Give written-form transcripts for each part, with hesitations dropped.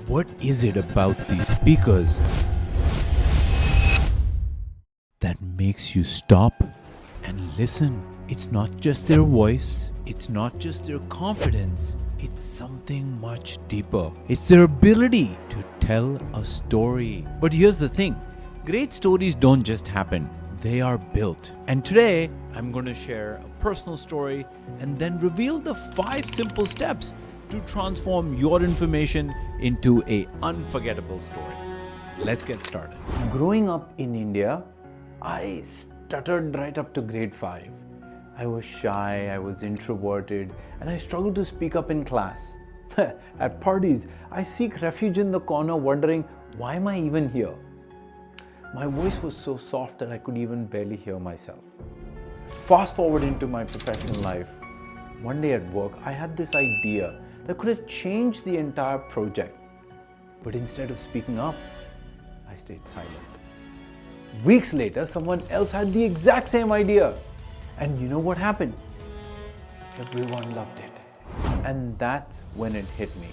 What is it about these speakers that makes you stop and listen? It's not just their voice, it's not just their confidence, it's something much deeper. It's their ability to tell a story. But here's the thing, great stories don't just happen, they are built. And today, I'm going to share a personal story and then reveal the 5 simple steps to transform your information into an unforgettable story. Let's get started. Growing up in India, I stuttered right up to grade 5. I was shy, I was introverted, and I struggled to speak up in class. At parties, I seek refuge in the corner wondering, why am I even here? My voice was so soft that I could even barely hear myself. Fast forward into my professional life. One day at work, I had this idea that could have changed the entire project. But instead of speaking up, I stayed silent. Weeks later, someone else had the exact same idea. And you know what happened? Everyone loved it. And that's when it hit me.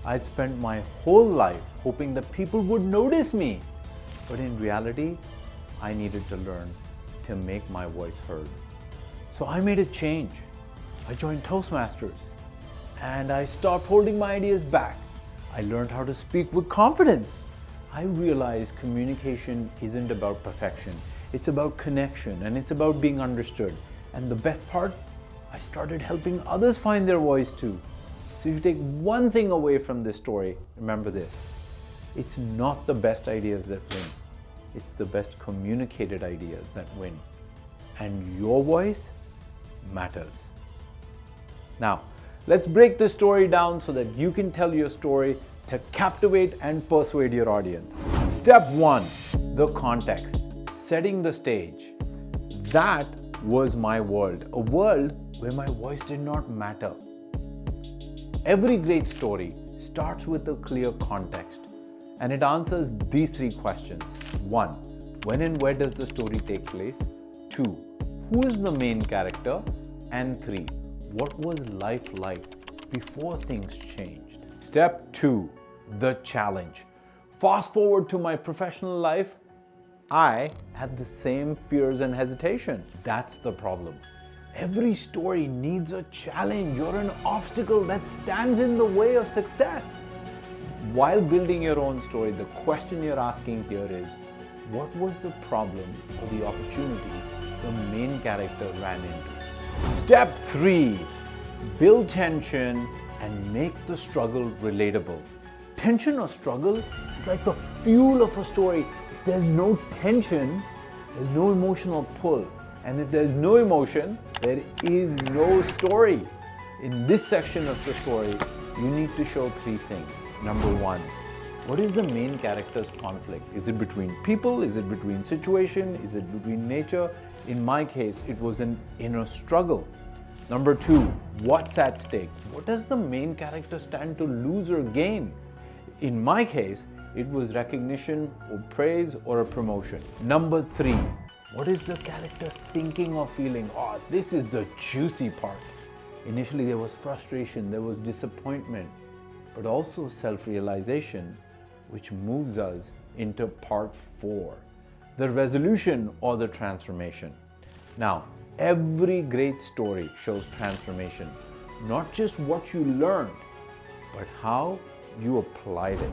I'd spent my whole life hoping that people would notice me. But in reality, I needed to learn to make my voice heard. So I made a change. I joined Toastmasters and I stopped holding my ideas back. I learned how to speak with confidence. I realized communication isn't about perfection. It's about connection and it's about being understood. And the best part, I started helping others find their voice too. So if you take one thing away from this story, remember this. It's not the best ideas that win. It's the best communicated ideas that win. And your voice matters. Now, let's break this story down so that you can tell your story to captivate and persuade your audience. Step 1, the context. Setting the stage. That was my world, a world where my voice did not matter. Every great story starts with a clear context, and it answers these 3 questions. 1, when and where does the story take place? 2, who is the main character? And 3, what was life like before things changed? Step 2, the challenge. Fast forward to my professional life, I had the same fears and hesitation. That's the problem. Every story needs a challenge or an obstacle that stands in the way of success. While building your own story, the question you're asking here is, what was the problem or the opportunity the main character ran into? Step 3, build tension and make the struggle relatable. Tension or struggle is like the fuel of a story. If there's no tension, there's no emotional pull. And if there's no emotion, there is no story. In this section of the story, you need to show 3 things. Number 1, what is the main character's conflict? Is it between people? Is it between situation? Is it between nature? In my case, it was an inner struggle. Number 2, what's at stake? What does the main character stand to lose or gain? In my case, it was recognition or praise or a promotion. Number 3, what is the character thinking or feeling? Oh, this is the juicy part. Initially, there was frustration, there was disappointment, but also self-realization, which moves us into part 4, the resolution or the transformation. Now, every great story shows transformation, not just what you learned, but how you applied it.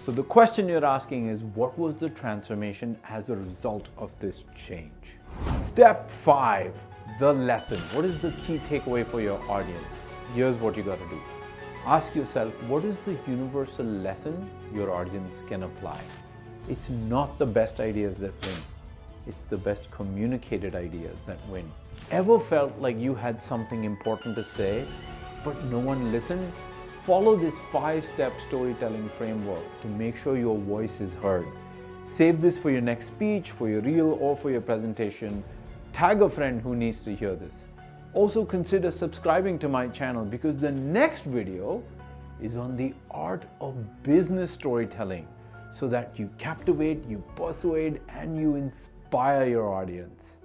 So the question you're asking is, what was the transformation as a result of this change? Step 5, the lesson. What is the key takeaway for your audience? Here's what you got to do. Ask yourself, what is the universal lesson your audience can apply? It's not the best ideas that win. It's the best communicated ideas that win. Ever felt like you had something important to say, but no one listened? Follow this 5-step storytelling framework to make sure your voice is heard. Save this for your next speech, for your reel, or for your presentation. Tag a friend who needs to hear this. Also consider subscribing to my channel because the next video is on the art of business storytelling so that you captivate, you persuade, and you inspire your audience.